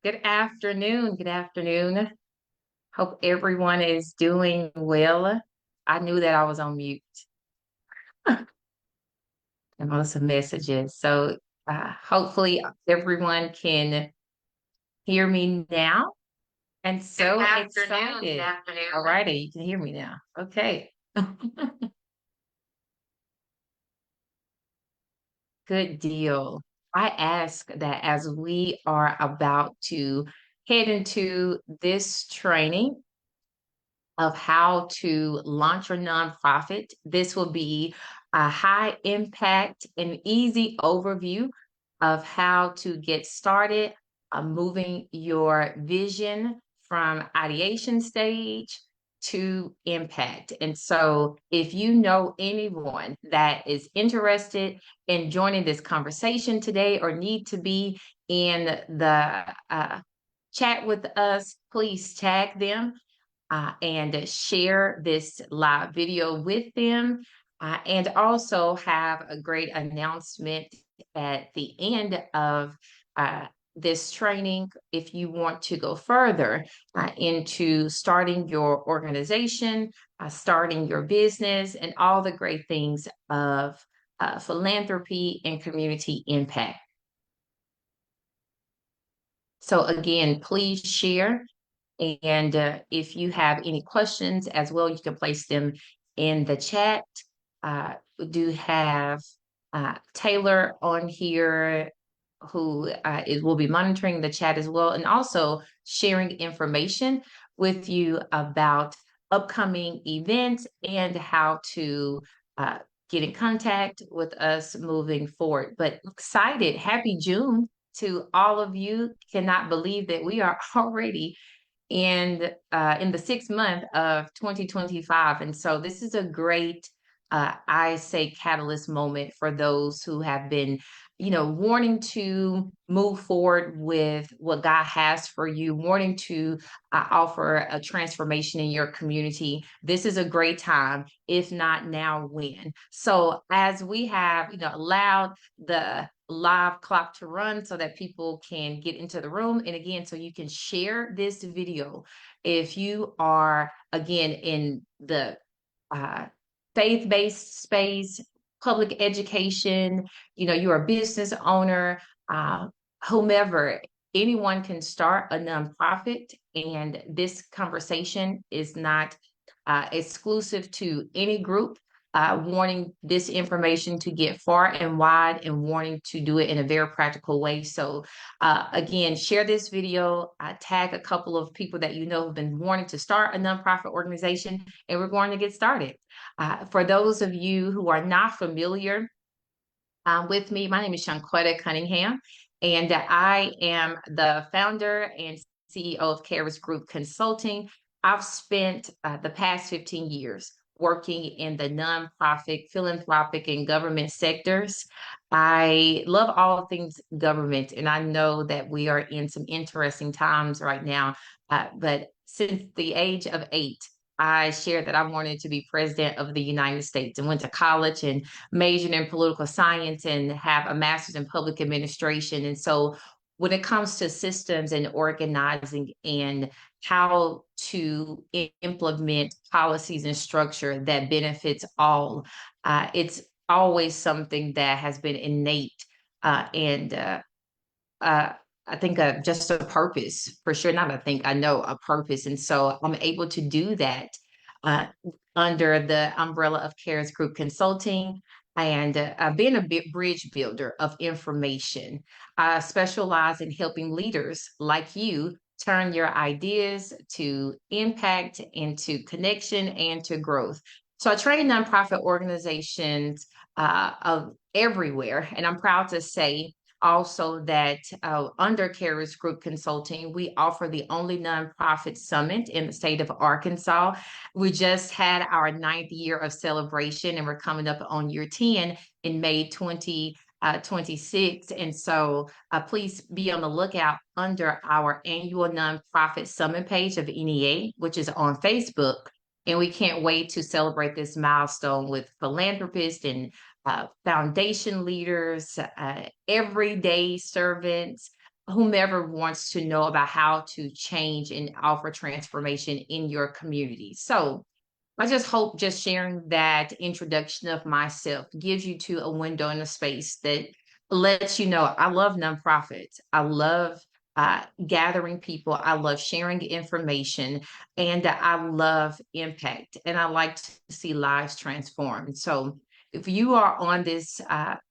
Good afternoon. Good afternoon. Hope everyone is doing well. I knew that I was on mute and lots of messages. So hopefully everyone can hear me now. And so excited. Good afternoon. All righty, you can hear me now. Okay. Good deal. I ask that as we are about to head into this training, of how to launch your nonprofit. This will be a high impact and easy overview of how to get started, moving your vision from ideation stage to impact. And so, if you know anyone that is interested in joining this conversation today or need to be in the chat with us, please tag them and share this live video with them. And also have a great announcement at the end of this training if you want to go further into starting your organization, starting your business, and all the great things of philanthropy and community impact. So again, please share. And if you have any questions as well, you can place them in the chat. We do have Taylor on here who will be monitoring the chat as well, and also sharing information with you about upcoming events and how to get in contact with us moving forward. But excited, happy June to all of you. Cannot believe that we are already in the 6th month of 2025. And so this is a great, I say, catalyst moment for those who have been, wanting to move forward with what God has for you, wanting to offer a transformation in your community. This is a great time, if not now, when. So as we have, allowed the live clock to run so that people can get into the room. And again, so you can share this video. If you are, again, in the faith-based space, public education, you're a business owner, whomever, anyone can start a nonprofit. And this conversation is not exclusive to any group. Wanting this information to get far and wide and wanting to do it in a very practical way. So again, share this video, tag a couple of people that you know have been wanting to start a nonprofit organization, and we're going to get started. For those of you who are not familiar with me, my name is Shanquetta Cunningham, and I am the founder and CEO of KHARIS Group Consulting. I've spent the past 15 years working in the nonprofit, philanthropic, and government sectors. I love all things government, and I know that we are in some interesting times right now. But since the age of 8, I shared that I wanted to be president of the United States and went to college and majored in political science and have a master's in public administration. And so when it comes to systems and organizing and how to implement policies and structure that benefits all, it's always something that has been innate and I think just a purpose for sure. Not I think, I know a purpose. And so I'm able to do that uh, under the umbrella of KHARIS Group Consulting and being a bridge builder of information. I specialize in helping leaders like you turn your ideas to impact, into connection, and to growth. So I train nonprofit organizations of everywhere, and I'm proud to say also that under KHARIS Group Consulting, we offer the only nonprofit summit in the state of Arkansas. We just had our 9th year of celebration, and we're coming up on year 10 in May 2026. And so please be on the lookout under our annual nonprofit summit page of NEA, which is on Facebook. And we can't wait to celebrate this milestone with philanthropists and foundation leaders, everyday servants, whomever wants to know about how to change and offer transformation in your community. So I just hope just sharing that introduction of myself gives you to a window in a space that lets you know I love nonprofits. I love gathering people. I love sharing information, and I love impact. And I like to see lives transformed. So if you are on this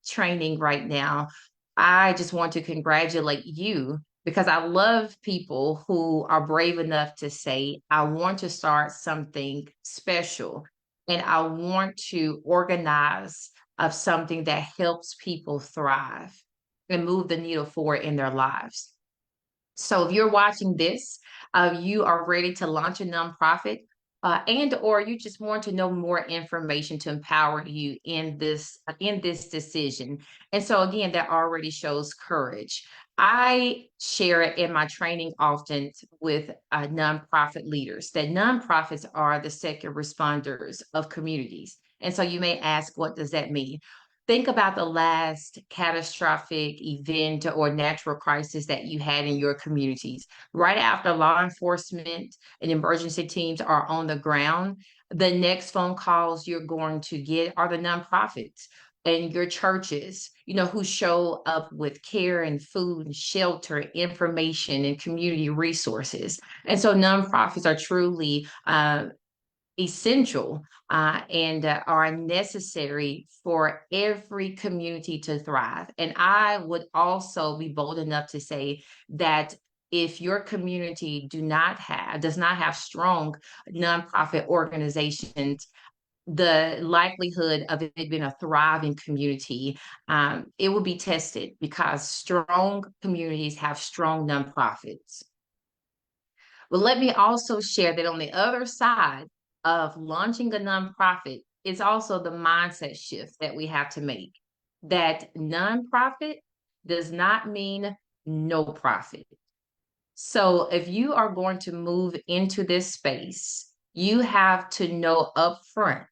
training right now, I just want to congratulate you because I love people who are brave enough to say, I want to start something special and I want to organize of something that helps people thrive and move the needle forward in their lives. So if you're watching this, you are ready to launch a nonprofit, and or you just want to know more information to empower you in this decision. And so again, that already shows courage. I share it in my training often with nonprofit leaders that nonprofits are the second responders of communities. And so you may ask, what does that mean? Think about the last catastrophic event or natural crisis that you had in your communities. Right after law enforcement and emergency teams are on the ground, the next phone calls you're going to get are the nonprofits and your churches, who show up with care and food and shelter, information and community resources. And so nonprofits are truly essential and are necessary for every community to thrive. And I would also be bold enough to say that if your community does not have strong nonprofit organizations, the likelihood of it being a thriving community, it will be tested because strong communities have strong nonprofits. But let me also share that on the other side of launching a nonprofit is also the mindset shift that we have to make. That nonprofit does not mean no profit. So if you are going to move into this space, you have to know upfront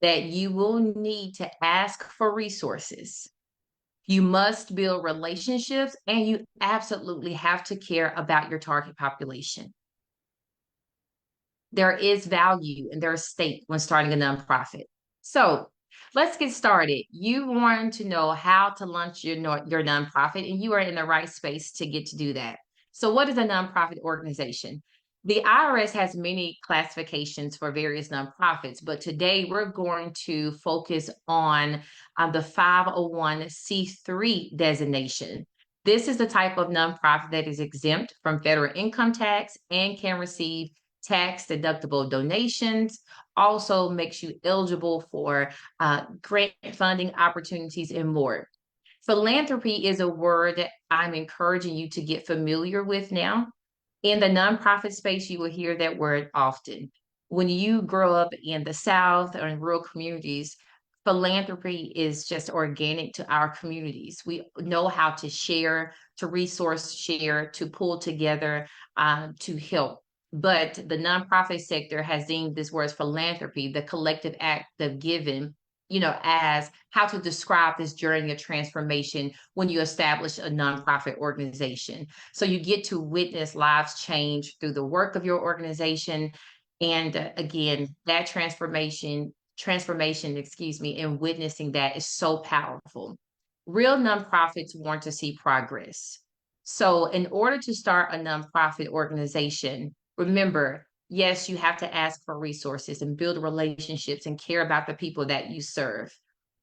that you will need to ask for resources. You must build relationships and you absolutely have to care about your target population. There is value and there's stake when starting a nonprofit. So let's get started. You want to know how to launch your nonprofit, and you are in the right space to get to do that. So what is a nonprofit organization? The IRS has many classifications for various nonprofits, but today we're going to focus on the 501c3 designation. This is the type of nonprofit that is exempt from federal income tax and can receive tax deductible donations, also makes you eligible for grant funding opportunities and more. Philanthropy is a word that I'm encouraging you to get familiar with now. In the nonprofit space, you will hear that word often. When you grow up in the South or in rural communities, philanthropy is just organic to our communities. We know how to share, to resource share, to pull together, to help. But the nonprofit sector has deemed this word philanthropy, the collective act of giving, as how to describe this journey of transformation when you establish a nonprofit organization. So you get to witness lives change through the work of your organization. And again, that transformation, and witnessing that is so powerful. Real nonprofits want to see progress. So in order to start a nonprofit organization, remember, yes, you have to ask for resources and build relationships and care about the people that you serve.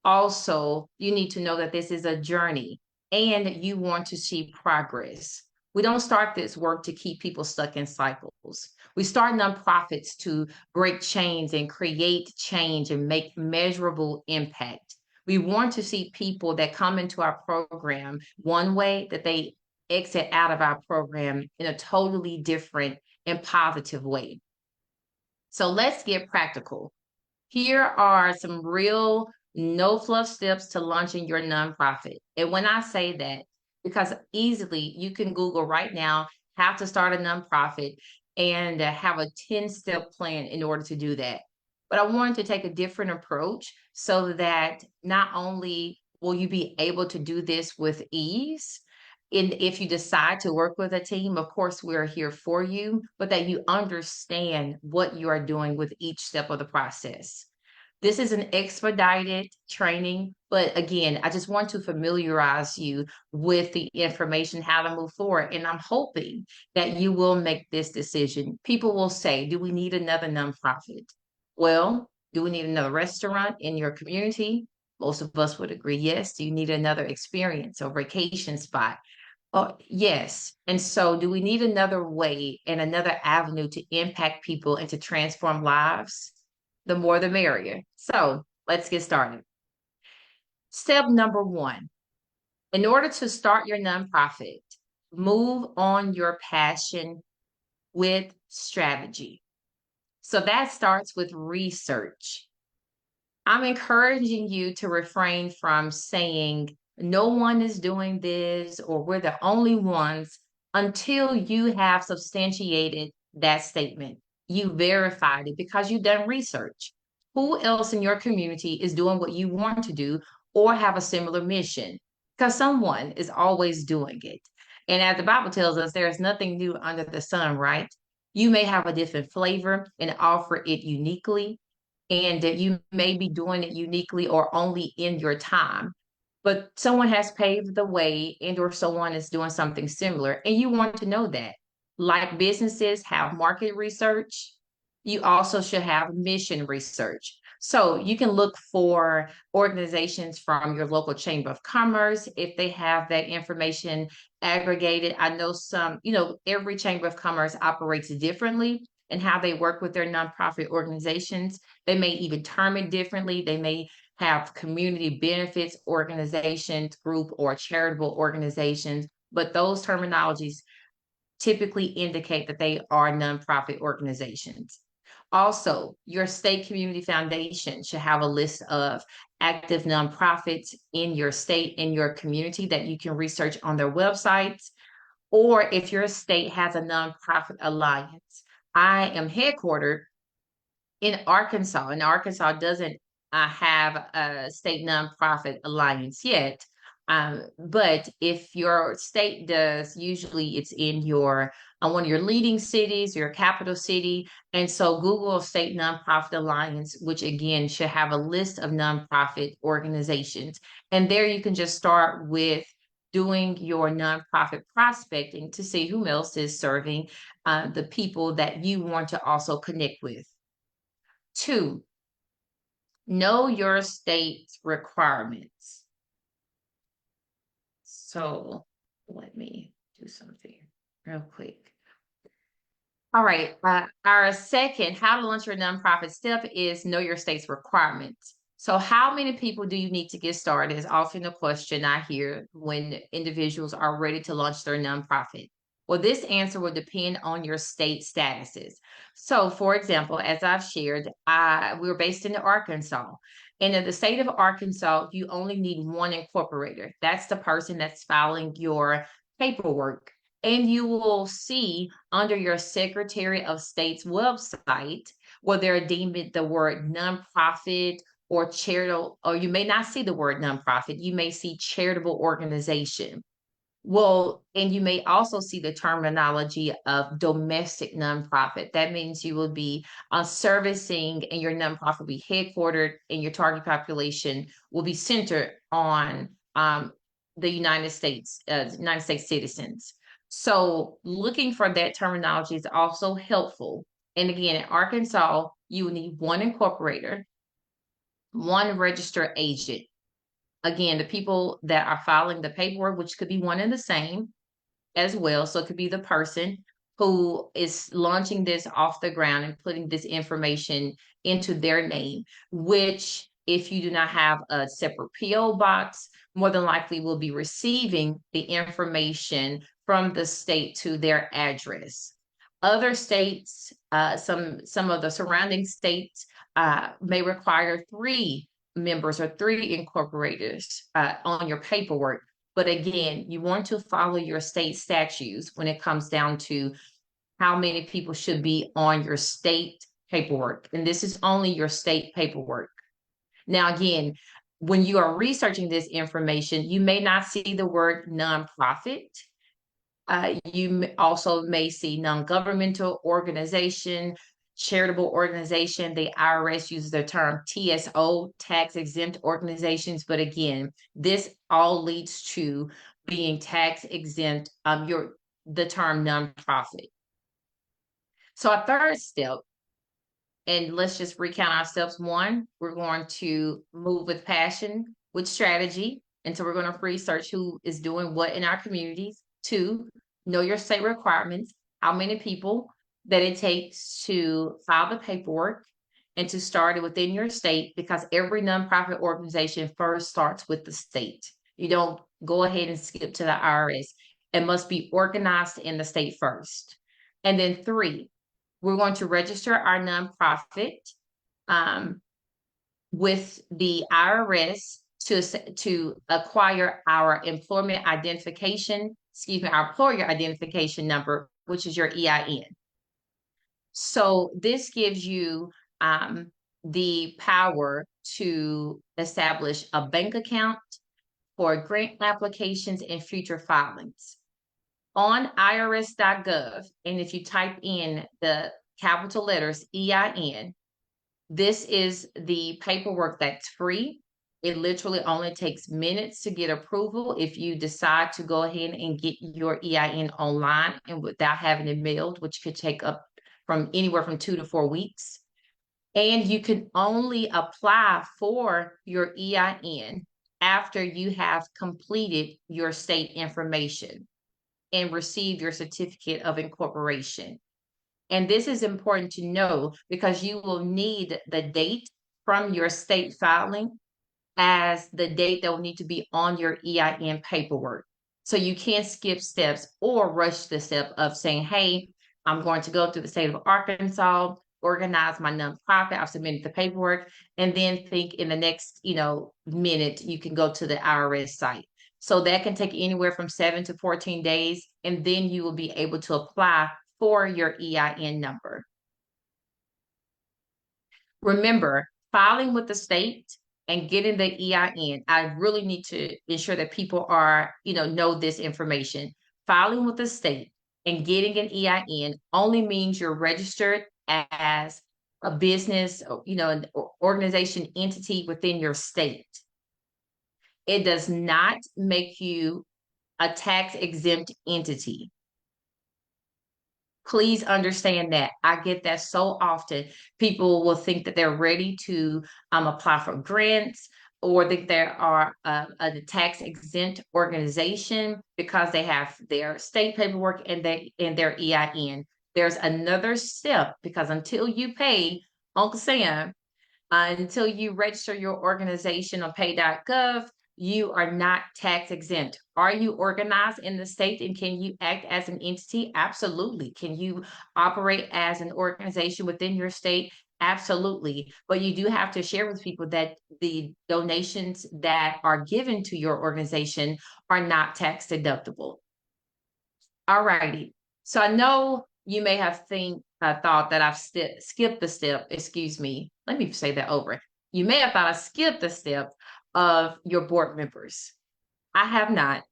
Also, you need to know that this is a journey and you want to see progress. We don't start this work to keep people stuck in cycles. We start nonprofits to break chains and create change and make measurable impact. We want to see people that come into our program one way, that they exit out of our program in a totally different and positive way. So let's get practical. Here are some real no fluff steps to launching your nonprofit. And when I say that, because easily you can Google right now how to start a nonprofit and have a 10-step plan in order to do that. But I wanted to take a different approach so that not only will you be able to do this with ease, if you decide to work with a team, of course, we're here for you, but that you understand what you are doing with each step of the process. This is an expedited training, but again, I just want to familiarize you with the information, how to move forward. And I'm hoping that you will make this decision. People will say, do we need another nonprofit? Well, do we need another restaurant in your community? Most of us would agree, yes. Do you need another experience or vacation spot? Oh, yes. And so, do we need another way and another avenue to impact people and to transform lives? The more the merrier. So, let's get started. Step number one, in order to start your nonprofit, move on your passion with strategy. So, that starts with research. I'm encouraging you to refrain from saying, no one is doing this or we're the only ones until you have substantiated that statement. You verified it because you've done research. Who else in your community is doing what you want to do or have a similar mission? Because someone is always doing it. And as the Bible tells us, there is nothing new under the sun, right? You may have a different flavor and offer it uniquely, and that you may be doing it uniquely or only in your time, but someone has paved the way and or someone is doing something similar and you want to know that. Like businesses have market research, you also should have mission research. So you can look for organizations from your local chamber of commerce if they have that information aggregated. I know some, every chamber of commerce operates differently and how they work with their nonprofit organizations. They may even term it differently. They may have community benefits organizations group or charitable organizations, but those terminologies typically indicate that they are nonprofit organizations. Also, your state community foundation should have a list of active nonprofits in your state, in your community that you can research on their websites. Or if your state has a nonprofit alliance. I am headquartered in Arkansas, and Arkansas doesn't have a state nonprofit alliance yet. But if your state does, usually it's in your one of your leading cities, your capital city. And so Google State Nonprofit Alliance, which again should have a list of nonprofit organizations. And there you can just start with doing your nonprofit prospecting to see who else is serving the people that you want to also connect with. Two, know your state's requirements. So let me do something real quick. All right. Our second, how to launch your nonprofit step is know your state's requirements. So how many people do you need to get started is often a question I hear when individuals are ready to launch their nonprofit. Well, this answer will depend on your state statuses. So, for example, as I've shared, we're based in Arkansas. And in the state of Arkansas, you only need one incorporator. That's the person that's filing your paperwork. And you will see under your Secretary of State's website where they're deeming the word nonprofit or charitable, or you may not see the word nonprofit, you may see charitable organization. Well, and you may also see the terminology of domestic nonprofit. That means you will be servicing and your nonprofit will be headquartered and your target population will be centered on the United States citizens. So looking for that terminology is also helpful. And again, in Arkansas, you will need one incorporator, one registered agent. Again, the people that are filing the paperwork, which could be one and the same as well. So it could be the person who is launching this off the ground and putting this information into their name, which if you do not have a separate PO box, more than likely will be receiving the information from the state to their address. Other states, some of the surrounding states may require 3 members or 3 incorporators on your paperwork. But again, you want to follow your state statutes when it comes down to how many people should be on your state paperwork. And this is only your state paperwork. Now, again, When you are researching this information, you may not see the word nonprofit. You also may see non-governmental organization, charitable organization. The IRS uses the term TSO, tax exempt organizations. But again, this all leads to being tax exempt, the term nonprofit. So our third step, and let's just recount our steps. One, we're going to move with passion, with strategy. And so we're going to research who is doing what in our communities. Two, know your state requirements, how many people that it takes to file the paperwork and to start it within your state, because every nonprofit organization first starts with the state. You don't go ahead and skip to the IRS. It must be organized in the state first. And then three, we're going to register our nonprofit with the IRS to acquire our employment identification, our employer identification number, which is your EIN. So this gives you the power to establish a bank account for grant applications and future filings. On irs.gov, and if you type in the capital letters EIN, this is the paperwork that's free. It literally only takes minutes to get approval if you decide to go ahead and get your EIN online and without having it mailed, which could take up from anywhere from 2 to 4 weeks. And you can only apply for your EIN after you have completed your state information and receive your certificate of incorporation. And this is important to know because you will need the date from your state filing as the date that will need to be on your EIN paperwork. So you can't skip steps or rush the step of saying, hey, I'm going to go to the state of Arkansas, organize my nonprofit, I've submitted the paperwork, and then think in the next, minute, you can go to the IRS site. So that can take anywhere from 7 to 14 days, and then you will be able to apply for your EIN number. Remember, filing with the state and getting the EIN, I really need to ensure that people are, know this information. Filing with the state and getting an EIN only means you're registered as a business, an organization entity within your state. It does not make you a tax exempt entity. Please understand that. I get that so often. People will think that they're ready to apply for grants or that they are a tax exempt organization because they have their state paperwork and their EIN. There's another step because until you pay Uncle Sam, until you register your organization on pay.gov, you are not tax exempt. Are you organized in the state and can you act as an entity? Absolutely. Can you operate as an organization within your state? Absolutely. But you do have to share with people that the donations that are given to your organization are not tax deductible. All righty. So I know you may have thought that I've skipped the step. Excuse me. Let me say that over. You may have thought I skipped the step of your board members. I have not.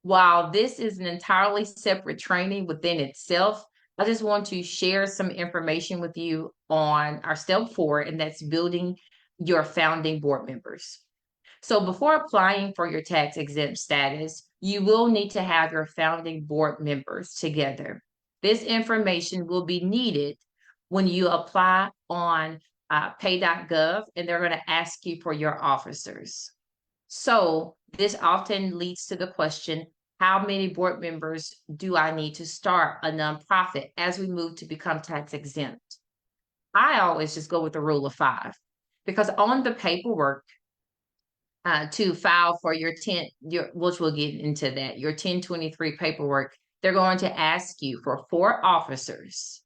While this is an entirely separate training within itself, I just want to share some information with you on our step 4, and that's building your founding board members. So before applying for your tax exempt status, you will need to have your founding board members together. This information will be needed when you apply on pay.gov, and they're going to ask you for your officers. So this often leads to the question, how many board members do I need to start a nonprofit as we move to become tax exempt? I always just go with the rule of 5 because on the paperwork to file for your which we'll get into that, your 1023 paperwork, they're going to ask you for 4 officers: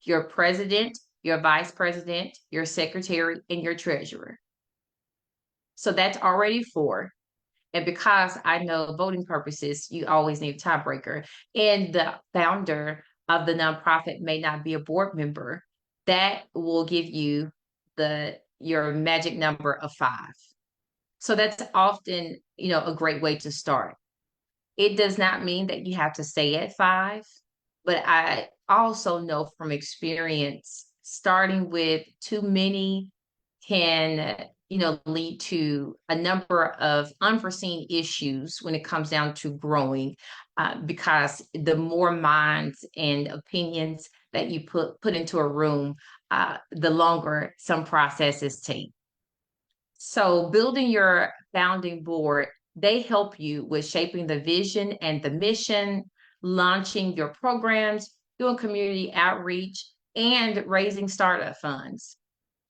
your president, your vice president, your secretary, and your treasurer. So that's already 4. And because I know voting purposes, you always need a tiebreaker, and the founder of the nonprofit may not be a board member, that will give you your magic number of 5. So that's often, a great way to start. It does not mean that you have to stay at five, but I also know from experience, starting with too many can, lead to a number of unforeseen issues when it comes down to growing, because the more minds and opinions that you put into a room, the longer some processes take. So, building your founding board, they help you with shaping the vision and the mission, launching your programs, doing community outreach, and raising startup funds.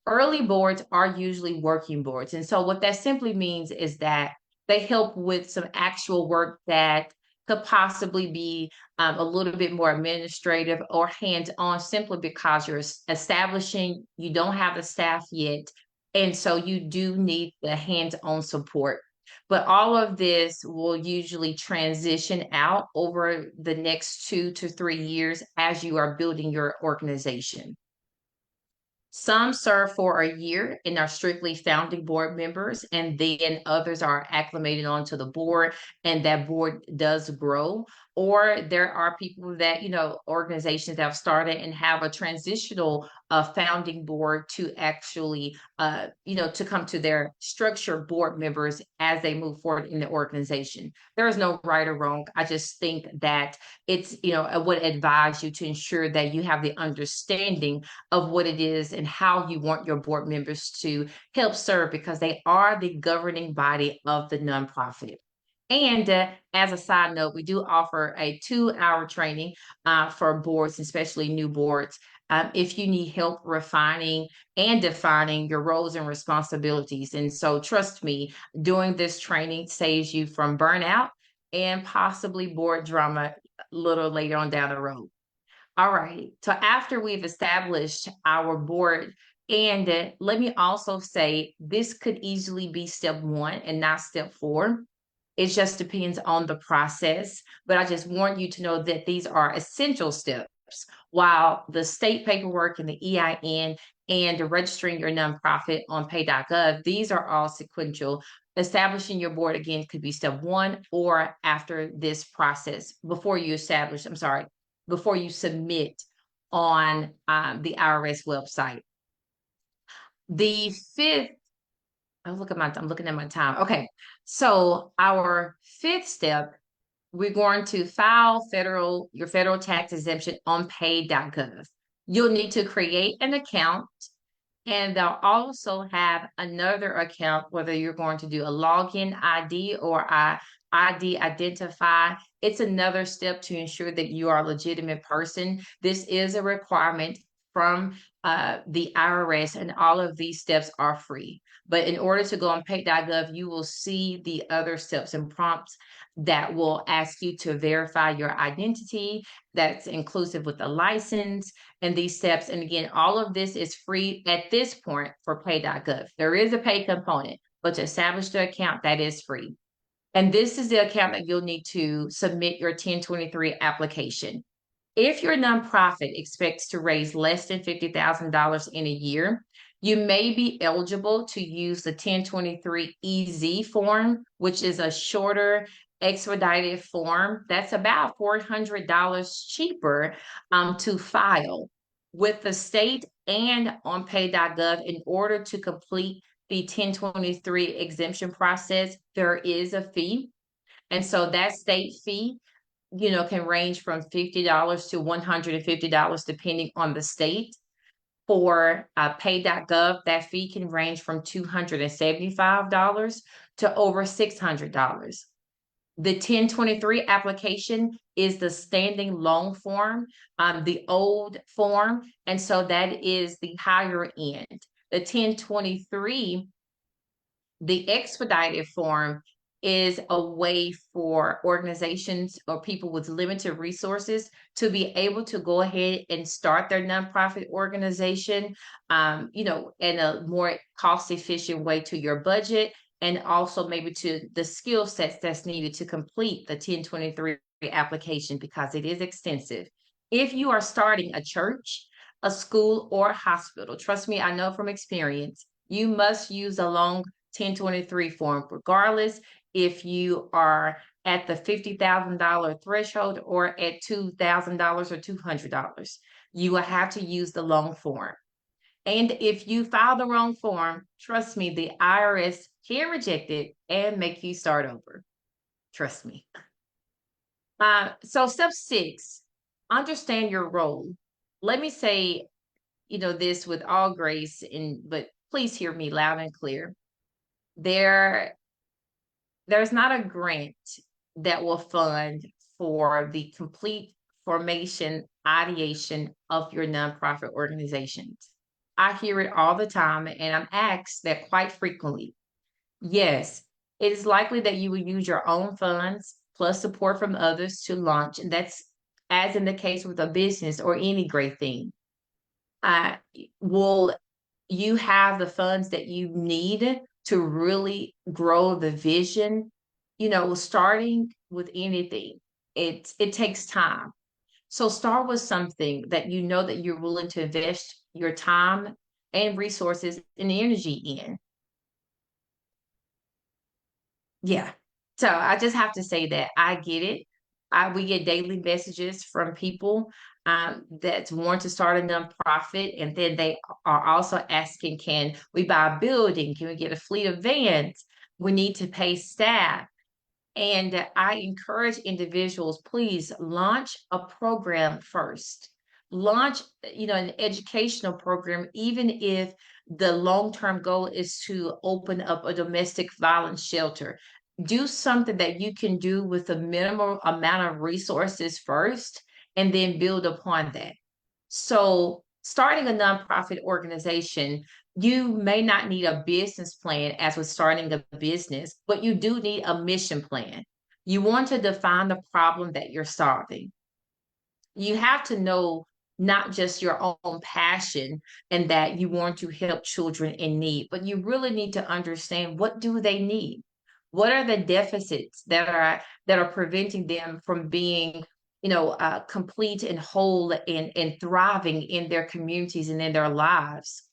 Early boards are usually working boards. And so, what that simply means is that they help with some actual work that could possibly be a little bit more administrative or hands on simply because you're establishing, you don't have the staff yet. And so, you do need the hands on support. But all of this will usually transition out over the next 2 to 3 years as you are building your organization. Some serve for a year and are strictly founding board members, and then others are acclimated onto the board, and that board does grow. Or there are people that, organizations that have started and have a transitional founding board to actually, to come to their structured board members as they move forward in the organization. There is no right or wrong. I just think that I would advise you to ensure that you have the understanding of what it is and how you want your board members to help serve because they are the governing body of the nonprofit. And as a side note, we do offer a 2-hour training for boards, especially new boards. If you need help refining and defining your roles and responsibilities. And so, trust me, doing this training saves you from burnout and possibly board drama a little later on down the road. All right. So after we've established our board, and let me also say this could easily be step one and not step four. It just depends on the process. But I just want you to know that these are essential steps. While the state paperwork and the EIN and registering your nonprofit on pay.gov, these are all sequential. Establishing your board again could be step one or after this process before you submit on the IRS website. The fifth, I'm looking at my time. Okay, so our fifth step, we're going to file your federal tax exemption on pay.gov. You'll need to create an account, and they'll also have another account, whether you're going to do a login ID or a ID identify. It's another step to ensure that you are a legitimate person. This is a requirement from the IRS, and all of these steps are free. But in order to go on pay.gov, you will see the other steps and prompts that will ask you to verify your identity. That's inclusive with the license and these steps. And again, all of this is free at this point for pay.gov. There is a pay component, but to establish the account, that is free. And this is the account that you'll need to submit your 1023 application. If your nonprofit expects to raise less than $50,000 in a year, you may be eligible to use the 1023 EZ form, which is a shorter expedited form that's about $400 cheaper to file with the state and on pay.gov. In order to complete the 1023 exemption process, there is a fee. And so that state fee, can range from $50 to $150 depending on the state. For pay.gov, that fee can range from $275 to over $600. The 1023 application is the standing loan form, the old form, and so that is the higher end. The 1023, the expedited form, is a way for organizations or people with limited resources to be able to go ahead and start their nonprofit organization, in a more cost efficient way to your budget, and also maybe to the skill sets that's needed to complete the 1023 application because it is extensive. If you are starting a church, a school, or a hospital, trust me, I know from experience, you must use a long 1023 form, regardless if you are at the $50,000 threshold or at $2,000 or $200. You will have to use the loan form. And if you file the wrong form, trust me, the IRS can reject it and make you start over. Trust me. So step 6, understand your role. Let me say, this with all grace, but please hear me loud and clear. There's not a grant that will fund for the complete formation, ideation of your nonprofit organizations. I hear it all the time, and I'm asked that quite frequently. Yes, it is likely that you will use your own funds plus support from others to launch. And that's as in the case with a business or any great thing. Uh, will you have the funds that you need to really grow the vision? Starting with anything, it takes time. So start with something that you know that you're willing to invest your time and resources and energy in. Yeah. So I just have to say that I get it. We get daily messages from people that want to start a nonprofit, and then they are also asking, can we buy a building? Can we get a fleet of vans? We need to pay staff. And I encourage individuals, please launch a program first. Launch, an educational program, even if the long-term goal is to open up a domestic violence shelter. Do something that you can do with a minimal amount of resources first, and then build upon that. So starting a nonprofit organization, you may not need a business plan as with starting a business, but you do need a mission plan. You want to define the problem that you're solving. You have to know not just your own passion and that you want to help children in need, but you really need to understand, what do they need? What are the deficits that are preventing them from being complete and whole and thriving in their communities and in their lives?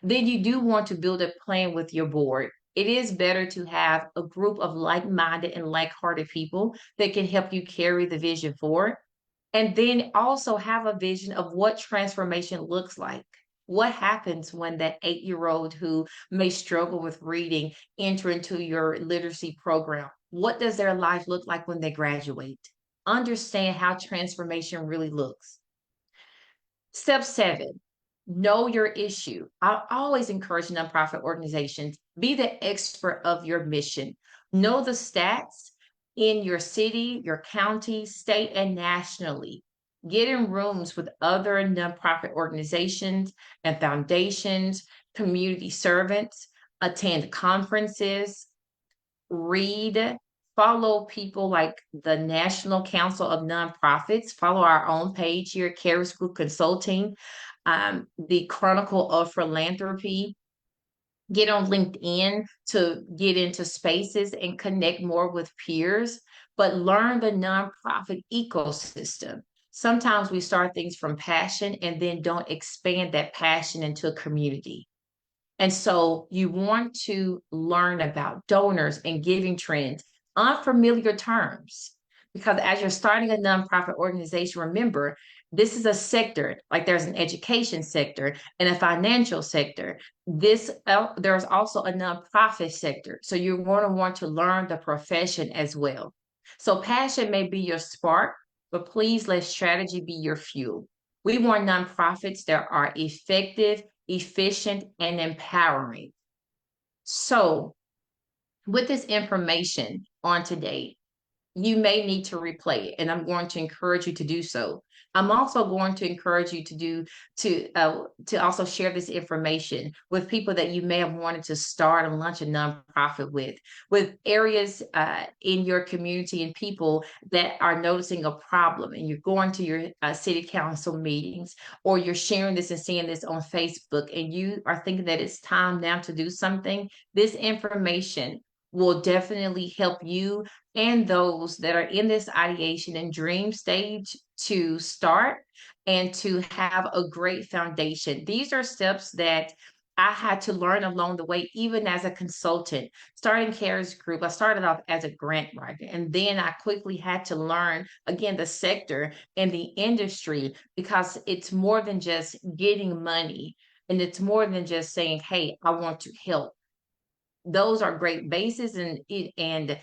Then you do want to build a plan with your board. It is better to have a group of like-minded and like-hearted people that can help you carry the vision forward. And then also have a vision of what transformation looks like. What happens when that 8-year-old who may struggle with reading enter into your literacy program? What does their life look like when they graduate? Understand how transformation really looks. Step 7, know your issue. I always encourage nonprofit organizations, be the expert of your mission. Know the stats in your city, your county, state, and nationally. Get in rooms with other nonprofit organizations and foundations, community servants, attend conferences, read, follow people like the National Council of Nonprofits, follow our own page here at KHARIS Group Consulting, the Chronicle of Philanthropy. Get on LinkedIn to get into spaces and connect more with peers, but learn the nonprofit ecosystem. Sometimes we start things from passion and then don't expand that passion into a community. And so you want to learn about donors and giving trends, unfamiliar terms, because as you're starting a nonprofit organization, remember, this is a sector, like there's an education sector and a financial sector. There's also a nonprofit sector. So you're going to want to learn the profession as well. So passion may be your spark, but please let strategy be your fuel. We want nonprofits that are effective, efficient, and empowering. So with this information on today, you may need to replay it, and I'm going to encourage you to do so. I'm also going to encourage you to also share this information with people that you may have wanted to start and launch a nonprofit with areas in your community and people that are noticing a problem, and you're going to your city council meetings, or you're sharing this and seeing this on Facebook, and you are thinking that it's time now to do something. This information will definitely help you and those that are in this ideation and dream stage to start and to have a great foundation. These are steps that I had to learn along the way, even as a consultant. Starting KHARIS Group, I started off as a grant writer, and then I quickly had to learn again the sector and the industry, because it's more than just getting money, and it's more than just saying, "Hey, I want to help." Those are great bases and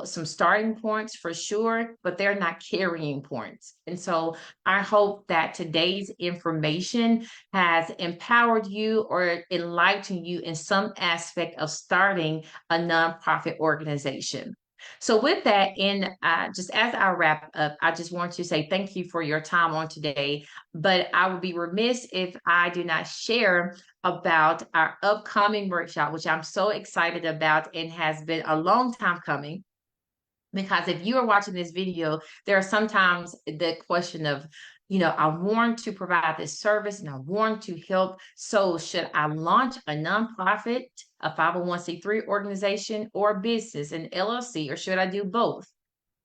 some starting points for sure, but they're not carrying points. And so I hope that today's information has empowered you or enlightened you in some aspect of starting a nonprofit organization. So with that, and just as I wrap up, I just want to say thank you for your time on today. But I would be remiss if I do not share about our upcoming workshop, which I'm so excited about and has been a long time coming. Because if you are watching this video, there are sometimes the question of, I want to provide this service and I want to help. So should I launch a nonprofit, a 501c3 organization, or a business, an LLC, or should I do both?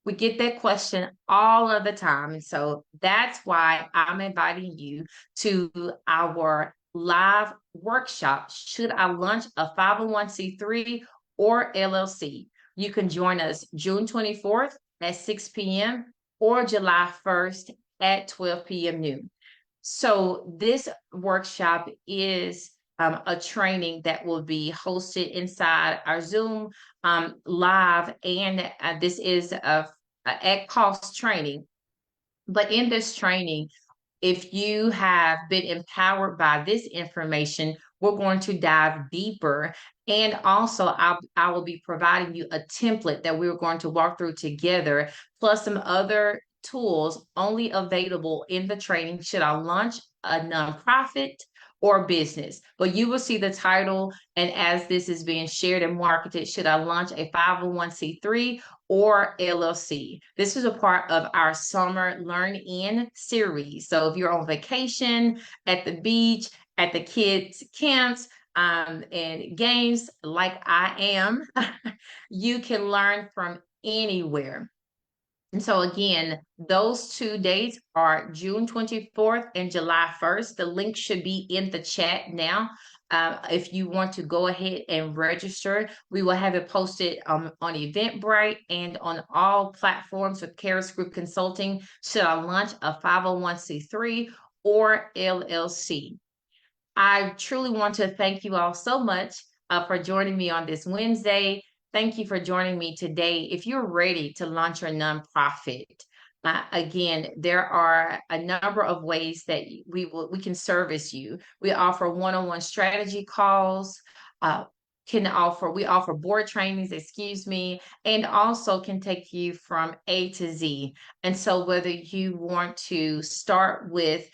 We get that question all of the time. And so that's why I'm inviting you to our live workshop. Should I launch a 501c3 or LLC? You can join us June 24th at 6 p.m. or July 1st at 12 p.m. noon. So this workshop is a training that will be hosted inside our Zoom live, and this is a at cost training. But in this training, if you have been empowered by this information, we're going to dive deeper. And also, I will be providing you a template that we're going to walk through together, plus some other tools only available in the training. Should I launch a nonprofit or business? But you will see the title, and as this is being shared and marketed, should I launch a 501c3 or LLC? This is a part of our summer Learn In series. So if you're on vacation, at the beach, at the kids' camps, and games like I am, you can learn from anywhere. And so again, those 2 dates are June 24th and July 1st. The link should be in the chat now. If you want to go ahead and register, we will have it posted on Eventbrite and on all platforms with KHARIS Group Consulting. Should I launch a 501c3 or LLC? I truly want to thank you all so much for joining me on this Wednesday. Thank you for joining me today. If you're ready to launch your nonprofit, again, there are a number of ways that we can service you. We offer one-on-one strategy calls. We offer board trainings, excuse me, and also can take you from A to Z. And so whether you want to start with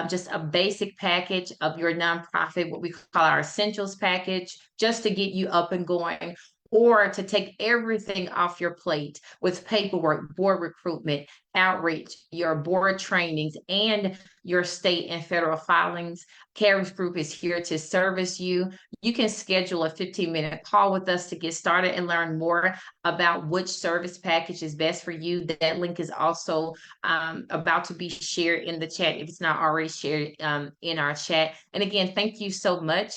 just a basic package of your nonprofit, what we call our essentials package, just to get you up and going, or to take everything off your plate with paperwork, board recruitment, outreach, your board trainings, and your state and federal filings, KHARIS Group is here to service you. You can schedule a 15-minute call with us to get started and learn more about which service package is best for you. That link is also about to be shared in the chat if it's not already shared in our chat. And again, thank you so much.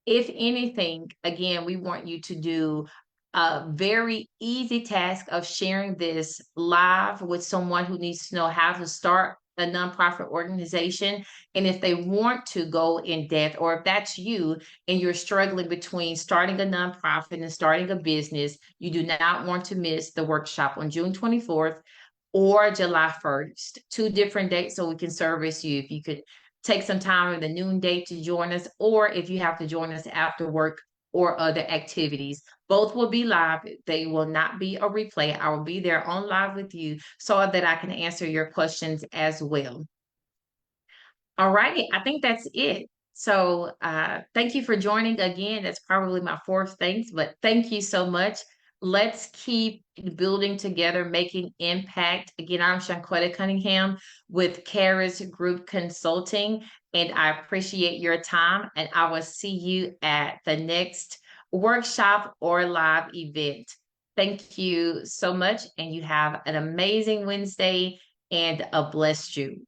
If anything, again, we want you to do a very easy task of sharing this live with someone who needs to know how to start a nonprofit organization. And if they want to go in depth, or if that's you and you're struggling between starting a nonprofit and starting a business, you do not want to miss the workshop on June 24th or July 1st, 2 different dates so we can service you. If you could take some time in the noon date to join us, or if you have to join us after work or other activities. Both will be live. They will not be a replay. I will be there on live with you so that I can answer your questions as well. All righty, I think that's it. So thank you for joining again. That's probably my 4th thanks, but thank you so much. Let's keep building together, making impact. Again, I'm Shanquetta Cunningham with KHARIS Group Consulting, and I appreciate your time, and I will see you at the next workshop or live event. Thank you so much, and you have an amazing Wednesday and a blessed you.